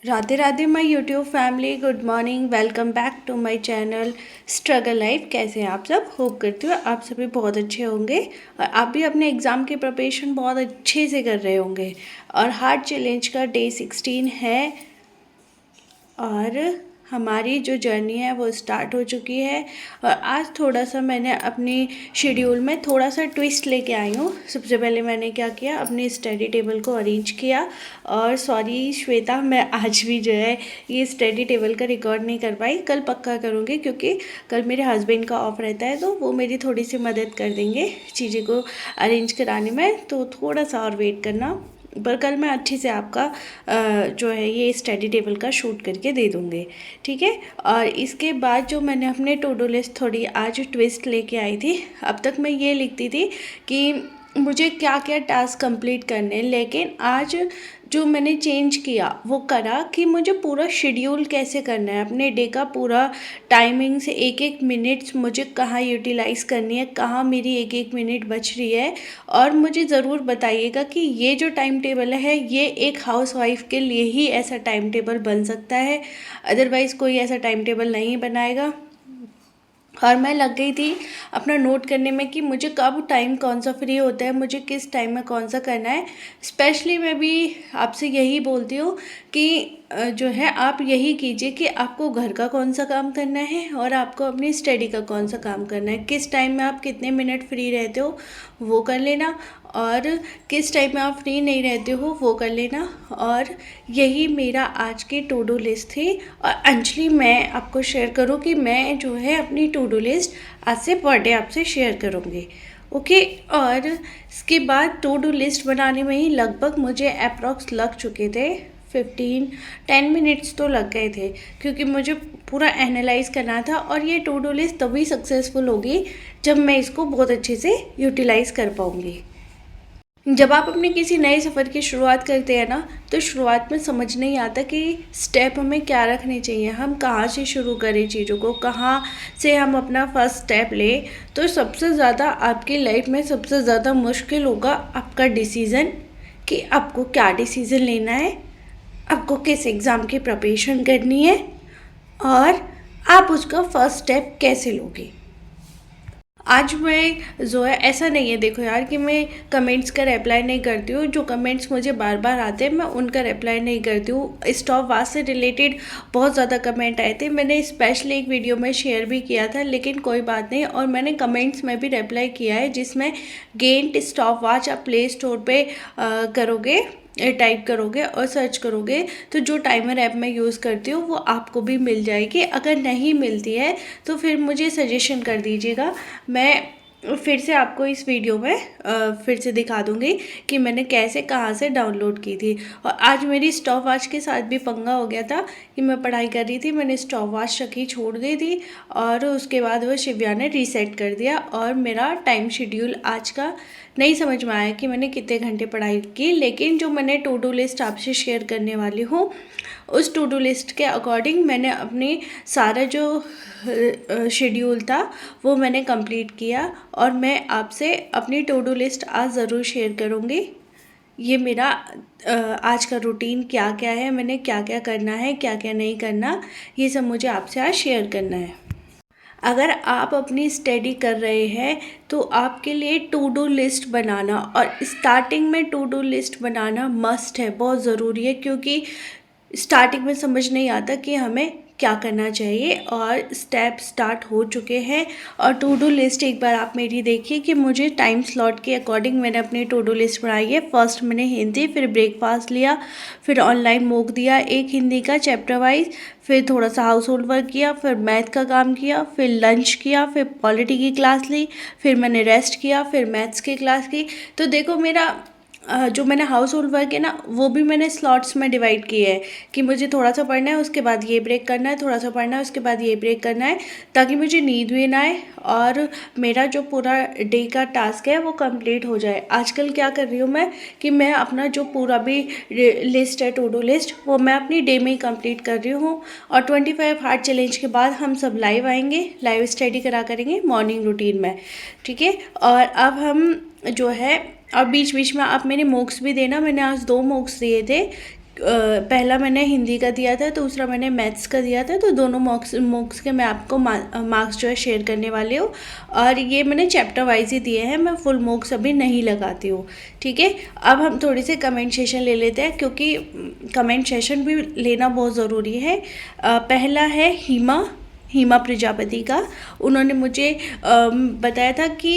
Radhe Radhe my YouTube family, good morning. Welcome back to my channel struggle life. कैसे हैं आप सब? होप करती हूँ आप सभी बहुत अच्छे होंगे और आप भी अपने एग्ज़ाम की प्रिपरेशन बहुत अच्छे से कर रहे होंगे। और हार्ट चैलेंज का डे 16 है और हमारी जो जर्नी है वो स्टार्ट हो चुकी है। और आज थोड़ा सा मैंने अपनी शेड्यूल में थोड़ा सा ट्विस्ट लेके आई हूँ। सबसे पहले मैंने क्या किया, अपनी स्टडी टेबल को अरेंज किया। और सॉरी श्वेता, मैं आज भी जो है ये स्टडी टेबल का रिकॉर्ड नहीं कर पाई। कल पक्का करूँगी क्योंकि कल मेरे हस्बैंड का ऑफ रहता है, तो वो मेरी थोड़ी सी मदद कर देंगे चीज़ें को अरेंज कराने में। तो थोड़ा सा और वेट करना, पर कल मैं अच्छे से आपका जो है ये स्टडी टेबल का शूट करके दे दूँगी, ठीक है। और इसके बाद जो मैंने अपने टू डू लिस्ट थोड़ी आज ट्विस्ट लेके आई थी। अब तक मैं ये लिखती थी कि मुझे क्या क्या टास्क कंप्लीट करने, लेकिन आज जो मैंने चेंज किया वो करा कि मुझे पूरा शेड्यूल कैसे करना है, अपने डे का पूरा टाइमिंग से एक एक मिनट्स मुझे कहाँ यूटिलाइज़ करनी है, कहाँ मेरी एक एक मिनट बच रही है। और मुझे ज़रूर बताइएगा कि ये जो टाइम टेबल है ये एक हाउस वाइफ के लिए ही ऐसा टाइम टेबल बन सकता है, अदरवाइज़ कोई ऐसा टाइम टेबल नहीं बनाएगा। और मैं लग गई थी अपना नोट करने में कि मुझे कब टाइम कौन सा फ्री होता है, मुझे किस टाइम में कौन सा करना है। स्पेशली मैं भी आपसे यही बोलती हूँ कि जो है आप यही कीजिए कि आपको घर का कौन सा काम करना है और आपको अपनी स्टडी का कौन सा काम करना है, किस टाइम में आप कितने मिनट फ्री रहते हो वो कर लेना, और किस टाइम में आप फ्री नहीं रहते हो वो कर लेना। और यही मेरा आज की टू डू लिस्ट थी। और अंजलि, मैं आपको शेयर करूँ कि मैं जो है अपनी टू डू लिस्ट आज से पर डे आपसे शेयर करूँगी, ओके। और इसके बाद टू डू लिस्ट बनाने में ही लगभग मुझे अप्रॉक्स लग चुके थे 10 मिनट्स तो लग गए थे, क्योंकि मुझे पूरा एनालाइज करना था। और ये टू डू लिस्ट तभी सक्सेसफुल होगी जब मैं इसको बहुत अच्छे से यूटिलाइज़ कर पाऊँगी। जब आप अपने किसी नए सफ़र की शुरुआत करते हैं ना, तो शुरुआत में समझ नहीं आता कि स्टेप हमें क्या रखने चाहिए, हम कहाँ से शुरू करें चीज़ों को, कहाँ से हम अपना फर्स्ट स्टेप लें। तो सबसे ज़्यादा आपकी लाइफ में सबसे ज़्यादा मुश्किल होगा आपका डिसीज़न, कि आपको क्या डिसीज़न लेना है, आपको किस एग्ज़ाम की प्रिपरेशन करनी है और आप उसका फर्स्ट स्टेप कैसे लोगे। आज मैं जो है, ऐसा नहीं है देखो यार कि मैं कमेंट्स का रिप्लाई नहीं करती हूँ। जो कमेंट्स मुझे बार बार आते हैं मैं उनका रिप्लाई नहीं करती हूँ। स्टॉप वॉच से रिलेटेड बहुत ज़्यादा कमेंट आए थे, मैंने स्पेशली एक वीडियो में शेयर भी किया था, लेकिन कोई बात नहीं। और मैंने कमेंट्स में भी रिप्लाई किया है, जिसमें गेंट स्टॉप वॉच आप प्ले स्टोर पे करोगे, टाइप करोगे और सर्च करोगे तो जो टाइमर ऐप मैं यूज़ करती हूँ वो आपको भी मिल जाएगी। अगर नहीं मिलती है तो फिर मुझे सजेशन कर दीजिएगा, मैं फिर से आपको इस वीडियो में फिर से दिखा दूँगी कि मैंने कैसे कहाँ से डाउनलोड की थी। और आज मेरी स्टॉप वॉच के साथ भी पंगा हो गया था कि मैं पढ़ाई कर रही थी, मैंने स्टॉप वॉच रखी छोड़ दी थी और उसके बाद वो शिव्या ने रीसेट कर दिया और मेरा टाइम शेड्यूल आज का नहीं समझ में आया कि मैंने कितने घंटे पढ़ाई की। लेकिन जो मैंने टू डू लिस्ट आपसे शेयर करने वाली हूँ, उस टू डू लिस्ट के अकॉर्डिंग मैंने अपनी सारा जो शेड्यूल था वो मैंने कंप्लीट किया। और मैं आपसे अपनी टू डू लिस्ट आज ज़रूर शेयर करूँगी। ये मेरा आज का रूटीन क्या क्या है, मैंने क्या क्या करना है, क्या क्या नहीं करना, ये सब मुझे आपसे आज शेयर करना है। अगर आप अपनी स्टडी कर रहे हैं तो आपके लिए टू डू लिस्ट बनाना, और स्टार्टिंग में टू डू लिस्ट बनाना मस्ट है, बहुत ज़रूरी है। क्योंकि स्टार्टिंग में समझ नहीं आता कि हमें क्या करना चाहिए और स्टेप स्टार्ट हो चुके हैं। और टू डू लिस्ट एक बार आप मेरी देखिए कि मुझे टाइम स्लॉट के अकॉर्डिंग मैंने अपनी टू डू लिस्ट बनाई है। फर्स्ट मैंने हिंदी, फिर ब्रेकफास्ट लिया, फिर ऑनलाइन मॉक दिया एक हिंदी का चैप्टर वाइज, फिर थोड़ा सा हाउस होल्ड वर्क किया, फिर मैथ का काम किया, फिर लंच किया, फिर पॉलिटी की क्लास ली, फिर मैंने रेस्ट किया, फिर मैथ्स की क्लास की। तो देखो मेरा जो मैंने हाउस होल्ड वर्क है ना वो भी मैंने स्लॉट्स में डिवाइड किए है कि मुझे थोड़ा सा पढ़ना है, उसके बाद ये ब्रेक करना है, थोड़ा सा पढ़ना है, उसके बाद ये ब्रेक करना है, ताकि मुझे नींद भी ना आए और मेरा जो पूरा डे का टास्क है वो कंप्लीट हो जाए। आजकल क्या कर रही हूँ मैं कि मैं अपना जो पूरा भी लिस्ट है, टू डू लिस्ट, वो मैं अपनी डे में ही कंप्लीट कर रही हूँ। और 25 हार्ट चैलेंज के बाद हम सब लाइव आएंगे, लाइव स्टडी करा करेंगे मॉर्निंग रूटीन में, ठीक है। और अब हम जो है, और बीच बीच में आप मेरे मॉक्स भी देना, मैंने आज 2 मॉक्स दिए थे पहला मैंने हिंदी का दिया था, दूसरा मैंने मैथ्स का दिया था। तो दोनों मॉक्स के मैं आपको मार्क्स जो है शेयर करने वाली हूँ। और ये मैंने चैप्टर वाइज ही दिए हैं, मैं फुल मॉक्स अभी नहीं लगाती हूँ। ठीक है, अब हम थोड़ी सी कमेंट सेशन ले लेते हैं, क्योंकि कमेंट सेशन भी लेना बहुत ज़रूरी है। पहला है हीमा प्रजापति का। उन्होंने मुझे बताया था कि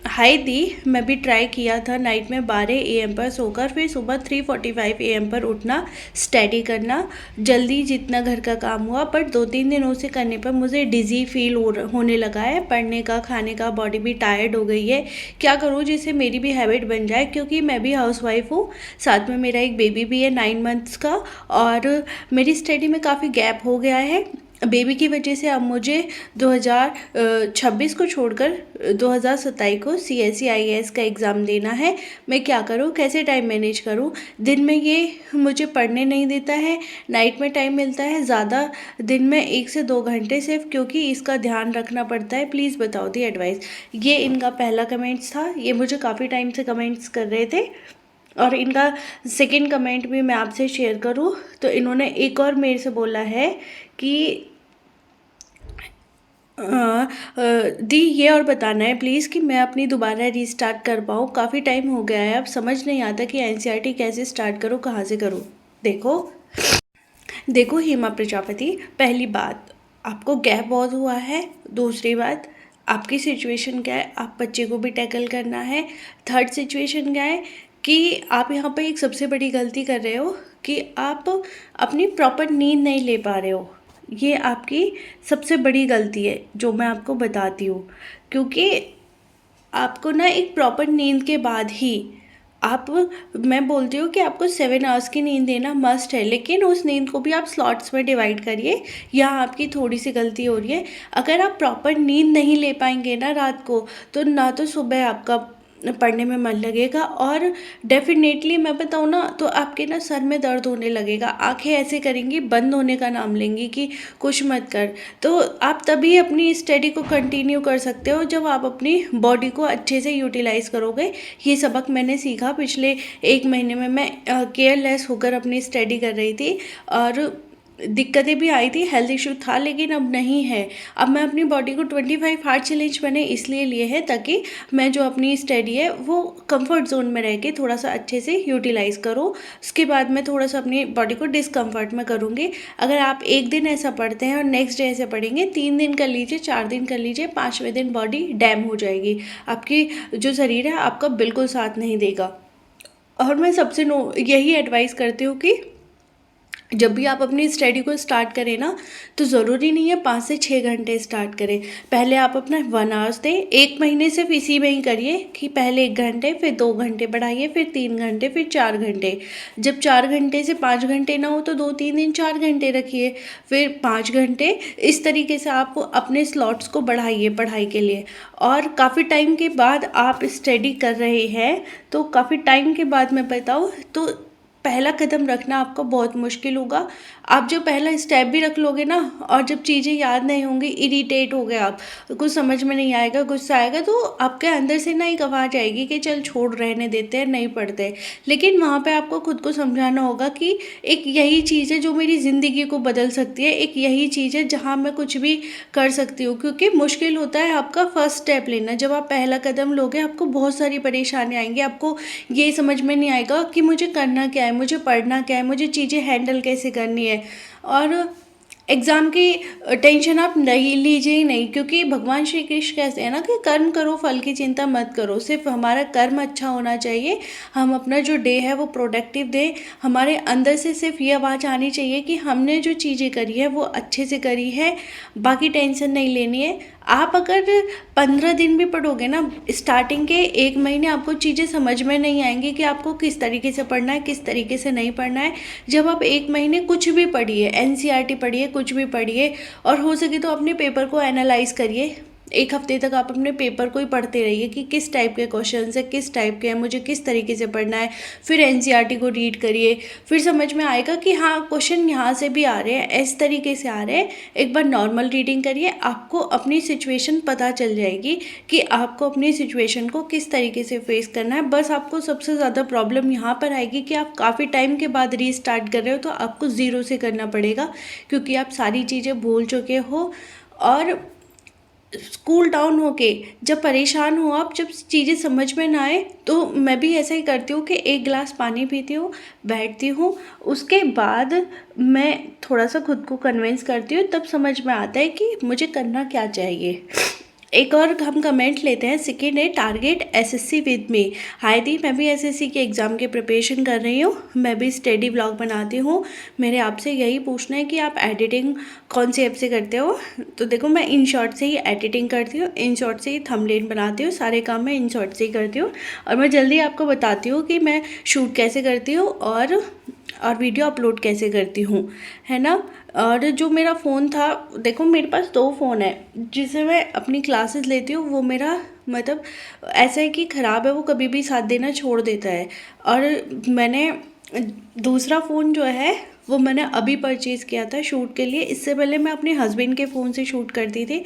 हाय दी, मैं भी ट्राई किया था नाइट में 12 AM पर सोकर फिर सुबह 3:45 AM पर उठना, स्टडी करना, जल्दी जितना घर का काम हुआ, पर 2-3 दिनों से करने पर मुझे डिज़ी फील होने लगा है। पढ़ने का, खाने का, बॉडी भी टायर्ड हो गई है। क्या करूँ जिससे मेरी भी हैबिट बन जाए, क्योंकि मैं भी हाउसवाइफ हूँ, साथ में मेरा एक बेबी भी है 9 मंथ्स का, और मेरी स्टडी में काफ़ी गैप हो गया है बेबी की वजह से। अब मुझे 2026 को छोड़कर 2027 को CSE IAS का एग्ज़ाम देना है। मैं क्या करूं, कैसे टाइम मैनेज करूं? दिन में ये मुझे पढ़ने नहीं देता है, नाइट में टाइम मिलता है ज़्यादा, दिन में 1 से 2 घंटे सिर्फ, क्योंकि इसका ध्यान रखना पड़ता है। प्लीज़ बताओ दी एडवाइस। ये इनका पहला कमेंट्स था। ये मुझे काफ़ी टाइम से कमेंट्स कर रहे थे, और इनका सेकंड कमेंट भी मैं आपसे शेयर करूं तो इन्होंने एक और मेरे से बोला है कि दी ये और बताना है प्लीज़ कि मैं अपनी दोबारा रीस्टार्ट कर पाऊँ। काफ़ी टाइम हो गया है, अब समझ नहीं आता कि NCERT कैसे स्टार्ट करूँ, कहाँ से करूँ। देखो हेमा प्रजापति, पहली बात आपको गैप बहुत हुआ है। दूसरी बात, आपकी सिचुएशन क्या है, आप बच्चे को भी टैकल करना है। थर्ड सिचुएशन क्या है कि आप यहाँ पर एक सबसे बड़ी गलती कर रहे हो कि आप अपनी प्रॉपर नींद नहीं ले पा रहे हो। ये आपकी सबसे बड़ी गलती है जो मैं आपको बताती हूँ, क्योंकि आपको ना एक प्रॉपर नींद के बाद ही मैं बोलती हूँ कि आपको 7 आवर्स की नींद देना मस्ट है, लेकिन उस नींद को भी आप स्लॉट्स में डिवाइड करिए। यहाँ आपकी थोड़ी सी गलती हो रही है। अगर आप प्रॉपर नींद नहीं ले पाएंगे ना रात को, तो ना तो सुबह आपका पढ़ने में मन लगेगा, और डेफिनेटली मैं बताऊँ ना तो आपके ना सर में दर्द होने लगेगा, आंखें ऐसे करेंगी, बंद होने का नाम लेंगी कि कुछ मत कर। तो आप तभी अपनी स्टडी को कंटिन्यू कर सकते हो जब आप अपनी बॉडी को अच्छे से यूटिलाइज़ करोगे। ये सबक मैंने सीखा पिछले 1 महीने में। मैं केयरलेस होकर अपनी स्टडी कर रही थी, और दिक्कतें भी आई थी, हेल्थ इशू था, लेकिन अब नहीं है। अब मैं अपनी बॉडी को 25 हार्ड चैलेंज मैंने इसलिए लिए हैं ताकि मैं जो अपनी स्टडी है वो कंफर्ट जोन में रह के थोड़ा सा अच्छे से यूटिलाइज़ करूँ। उसके बाद मैं थोड़ा सा अपनी बॉडी को डिस्कम्फर्ट में करूँगी। अगर आप एक दिन ऐसा पढ़ते हैं और नेक्स्ट डे ऐसे पढ़ेंगे, 3 दिन कर लीजिए, 4 दिन कर लीजिए, 5वें दिन बॉडी डैम हो जाएगी। आपकी जो शरीर है आपका बिल्कुल साथ नहीं देगा। और मैं सबसे यही एडवाइस करती हूँ कि जब भी आप अपनी स्टडी को स्टार्ट करें ना, तो ज़रूरी नहीं है 5 से 6 घंटे स्टार्ट करें। पहले आप अपना 1 आवर्स दें, 1 महीने सिर्फ इसी में ही करिए कि पहले 1 घंटे, फिर 2 घंटे बढ़ाइए, फिर 3 घंटे, फिर 4 घंटे। जब 4 घंटे से 5 घंटे ना हो तो 2-3 दिन 4 घंटे रखिए, फिर 5 घंटे। इस तरीके से आप अपने स्लॉट्स को बढ़ाइए पढ़ाई के लिए। और काफ़ी टाइम के बाद आप स्टडी कर रहे हैं, तो काफ़ी टाइम के बाद मैं बताऊँ तो पहला कदम रखना आपको बहुत मुश्किल होगा। आप जो पहला स्टेप भी रख लोगे ना, और जब चीज़ें याद नहीं होंगी, इरिटेट हो गए आप, कुछ समझ में नहीं आएगा, गुस्सा आएगा, तो आपके अंदर से ना एक आवाज़ आएगी कि चल छोड़, रहने देते हैं, नहीं पढ़ते। लेकिन वहाँ पे आपको खुद को समझाना होगा कि एक यही चीज़ है जो मेरी ज़िंदगी को बदल सकती है, एक यही चीज़ है जहाँ मैं कुछ भी कर सकती हूँ। क्योंकि मुश्किल होता है आपका फर्स्ट स्टेप लेना। जब आप पहला कदम लोगे, आपको बहुत सारी परेशानी आएंगी, आपको ये समझ में नहीं आएगा कि मुझे करना क्या है, मुझे पढ़ना क्या है, मुझे चीज़ें हैंडल कैसे करनी है। और एग्ज़ाम की टेंशन आप नहीं लीजिए ही नहीं, क्योंकि भगवान श्री कृष्ण कहते हैं ना कि कर्म करो, फल की चिंता मत करो। सिर्फ हमारा कर्म अच्छा होना चाहिए, हम अपना जो डे है वो प्रोडक्टिव दें। हमारे अंदर से सिर्फ ये आवाज़ आनी चाहिए कि हमने जो चीज़ें करी है वो अच्छे से करी है, बाकी टेंशन नहीं लेनी है। आप अगर 15 दिन भी पढ़ोगे ना, स्टार्टिंग के 1 महीने आपको चीज़ें समझ में नहीं आएंगी कि आपको किस तरीके से पढ़ना है, किस तरीके से नहीं पढ़ना है। जब आप 1 महीने कुछ भी पढ़िए, NCERT पढ़िए, कुछ भी पढ़िए, और हो सके तो अपने पेपर को एनालाइज करिए, एक हफ्ते तक आप अपने पेपर को ही पढ़ते रहिए कि किस टाइप के क्वेश्चन है, किस टाइप के हैं, मुझे किस तरीके से पढ़ना है। फिर एनसीईआरटी को रीड करिए, फिर समझ में आएगा कि हाँ क्वेश्चन यहाँ से भी आ रहे हैं, इस तरीके से आ रहे हैं। एक बार नॉर्मल रीडिंग करिए, आपको अपनी सिचुएशन पता चल जाएगी कि आपको अपनी सिचुएशन को किस तरीके से फेस करना है। बस आपको सबसे ज़्यादा प्रॉब्लम यहाँ पर आएगी कि आप काफ़ी टाइम के बाद रीस्टार्ट कर रहे हो, तो आपको ज़ीरो से करना पड़ेगा, क्योंकि आप सारी चीज़ें भूल चुके हो। और कूल डाउन होके जब परेशान हो आप, जब चीज़ें समझ में ना आए, तो मैं भी ऐसा ही करती हूँ कि एक गिलास पानी पीती हूँ, बैठती हूँ, उसके बाद मैं थोड़ा सा खुद को कन्विंस करती हूँ, तब समझ में आता है कि मुझे करना क्या चाहिए। एक और हम कमेंट लेते हैं। सेकेंड है टारगेट एसएससी विद मी। हाय दी, मैं भी एसएससी के एग्ज़ाम की प्रिपरेशन कर रही हूँ, मैं भी स्टडी व्लॉग बनाती हूँ। मेरे आपसे यही पूछना है कि आप एडिटिंग कौन सी ऐप से करते हो। तो देखो, मैं इन शॉर्ट से ही एडिटिंग करती हूँ, इन शॉर्ट से ही थंबनेल बनाती हूँ, सारे काम मैं इन शॉर्ट से ही करती हूँ। और मैं जल्दी आपको बताती हूँ कि मैं शूट कैसे करती हूँ और वीडियो अपलोड कैसे करती हूँ, है ना। और जो मेरा फ़ोन था, देखो मेरे पास 2 फ़ोन है जिससे मैं अपनी क्लासेस लेती हूँ। वो मेरा मतलब ऐसा है कि ख़राब है, वो कभी भी साथ देना छोड़ देता है। और मैंने दूसरा फ़ोन जो है वो मैंने अभी परचेज़ किया था शूट के लिए। इससे पहले मैं अपने हस्बैंड के फ़ोन से शूट करती थी,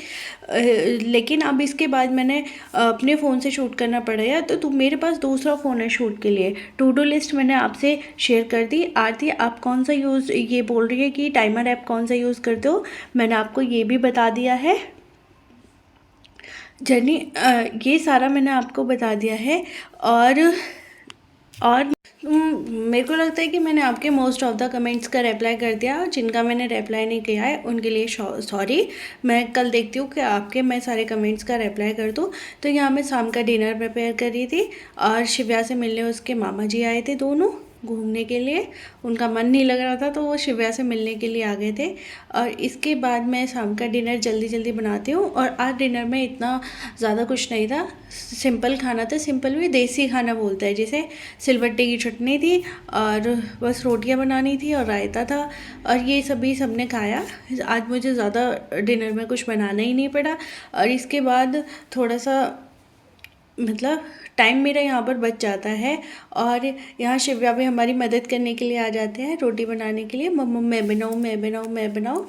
लेकिन अब इसके बाद मैंने अपने फ़ोन से शूट करना पड़ेगा। तो मेरे पास दूसरा फ़ोन है शूट के लिए। टू डू लिस्ट मैंने आपसे शेयर कर दी। आरती, आप कौन सा यूज़, ये बोल रही है कि टाइमर ऐप कौन सा यूज़ करते हो, मैंने आपको ये भी बता दिया है। जर्नी, ये सारा मैंने आपको बता दिया है। और मेरे को लगता है कि मैंने आपके मोस्ट ऑफ द कमेंट्स का रिप्लाई कर दिया, और जिनका मैंने रिप्लाई नहीं किया है उनके लिए सॉरी। मैं कल देखती हूँ कि आपके मैं सारे कमेंट्स का रिप्लाई कर दूँ। तो यहाँ मैं शाम का डिनर प्रिपेयर कर रही थी, और शिव्या से मिलने उसके मामा जी आए थे, दोनों घूमने के लिए। उनका मन नहीं लग रहा था तो वो शिव्या से मिलने के लिए आ गए थे। और इसके बाद मैं शाम का डिनर जल्दी जल्दी बनाती हूँ। और आज डिनर में इतना ज़्यादा कुछ नहीं था, सिंपल खाना था। सिंपल भी देसी खाना बोलते हैं जिसे। सिलबट्टे की चटनी थी, और बस रोटियां बनानी थी, और रायता था, और ये सभी सबने खाया। आज मुझे ज़्यादा डिनर में कुछ बनाना ही नहीं पड़ा। और इसके बाद थोड़ा सा मतलब टाइम मेरा यहाँ पर बच जाता है, और यहाँ शिव्या भी हमारी मदद करने के लिए आ जाते हैं रोटी बनाने के लिए। मम्मा मैं बनाऊँ, मैं बनाऊँ, मैं बनाऊँ।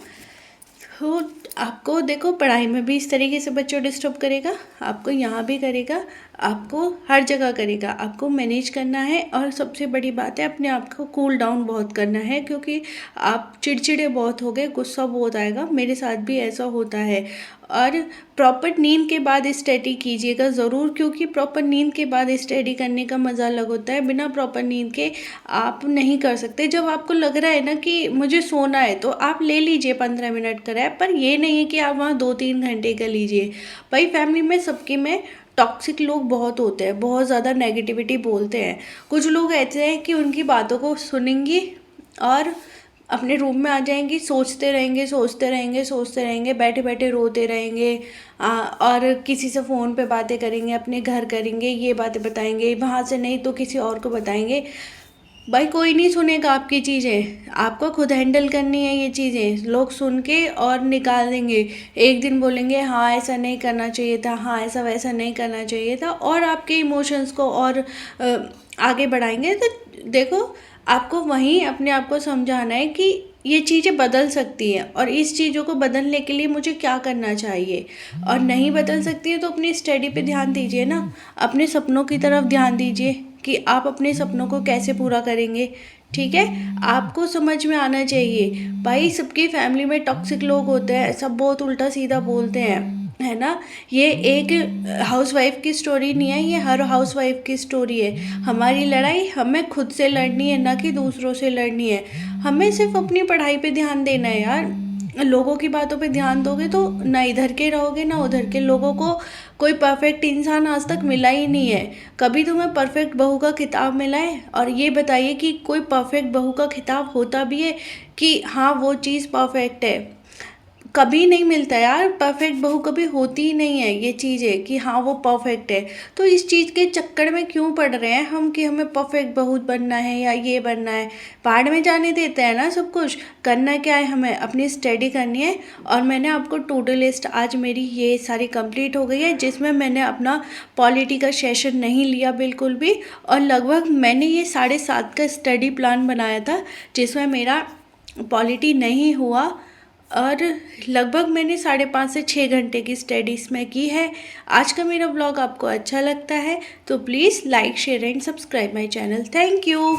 तो आपको देखो, पढ़ाई में भी इस तरीके से बच्चों डिस्टर्ब करेगा, आपको यहाँ भी करेगा, आपको हर जगह करेगा। आपको मैनेज करना है, और सबसे बड़ी बात है अपने आप को कूल डाउन बहुत करना है, क्योंकि आप चिड़चिड़े बहुत हो गए, गुस्सा बहुत आएगा। मेरे साथ भी ऐसा होता है। और प्रॉपर नींद के बाद स्टडी कीजिएगा ज़रूर, क्योंकि प्रॉपर नींद के बाद स्टडी करने का मज़ा अलग होता है। बिना प्रॉपर नींद के आप नहीं कर सकते। जब आपको लग रहा है ना कि मुझे सोना है, तो आप ले लीजिए 15 मिनट का रैप, पर ये नहीं है कि आप वहाँ 2-3 घंटे का लीजिए। भाई फैमिली में सबके में टॉक्सिक लोग बहुत होते हैं, बहुत ज़्यादा नेगेटिविटी बोलते हैं। कुछ लोग ऐसे हैं कि उनकी बातों को सुनेंगी और अपने रूम में आ जाएंगी, सोचते रहेंगे, सोचते रहेंगे, सोचते रहेंगे, बैठे बैठे रोते रहेंगे, और किसी से फ़ोन पे बातें करेंगे, अपने घर करेंगे, ये बातें बताएंगे, वहाँ से नहीं तो किसी और को बताएंगे। भाई कोई नहीं सुनेगा आपकी चीज़ें, आपको खुद हैंडल करनी है ये चीज़ें। लोग सुन के और निकाल देंगे। एक दिन बोलेंगे हाँ ऐसा नहीं करना चाहिए था, हाँ ऐसा वैसा नहीं करना चाहिए था, और आपके इमोशंस को और आगे बढ़ाएंगे। तो देखो, आपको वहीं अपने आप को समझाना है कि ये चीज़ें बदल सकती हैं, और इस चीज़ों को बदलने के लिए मुझे क्या करना चाहिए। और नहीं बदल सकती है तो अपनी स्टडी पे ध्यान दीजिए ना, अपने सपनों की तरफ ध्यान दीजिए कि आप अपने सपनों को कैसे पूरा करेंगे। ठीक है, आपको समझ में आना चाहिए। भाई सबकी फैमिली में टॉक्सिक लोग होते हैं, सब बहुत उल्टा सीधा बोलते हैं, है ना। ये एक हाउसवाइफ की स्टोरी नहीं है, ये हर हाउसवाइफ की स्टोरी है। हमारी लड़ाई हमें खुद से लड़नी है, ना कि दूसरों से लड़नी है। हमें सिर्फ अपनी पढ़ाई पे ध्यान देना है यार। लोगों की बातों पे ध्यान दोगे तो ना इधर के रहोगे ना उधर के। लोगों को कोई परफेक्ट इंसान आज तक मिला ही नहीं है। कभी तुम्हें परफेक्ट बहू का खिताब मिला है? और ये बताइए कि कोई परफेक्ट बहू का खिताब होता भी है कि हाँ वो चीज़ परफेक्ट है। कभी नहीं मिलता यार, परफेक्ट बहू कभी होती ही नहीं है। ये चीज़ है कि हाँ वो परफेक्ट है, तो इस चीज़ के चक्कर में क्यों पड़ रहे हैं हम कि हमें परफेक्ट बहू बनना है या ये बनना है। पहाड़ में जाने देते हैं ना सब कुछ। करना क्या है, हमें अपनी स्टडी करनी है। और मैंने आपको टू डू लिस्ट आज मेरी ये सारी कंप्लीट हो गई है, जिसमें मैंने अपना पॉलिटी का सेशन नहीं लिया बिल्कुल भी। और लगभग मैंने ये 7.5 का स्टडी प्लान बनाया था, जिसमें मेरा पॉलिटी नहीं हुआ। और लगभग मैंने 5.5 से 6 घंटे की स्टडी इसमें की है। आज का मेरा ब्लॉग आपको अच्छा लगता है तो please like share and subscribe my channel. Thank you.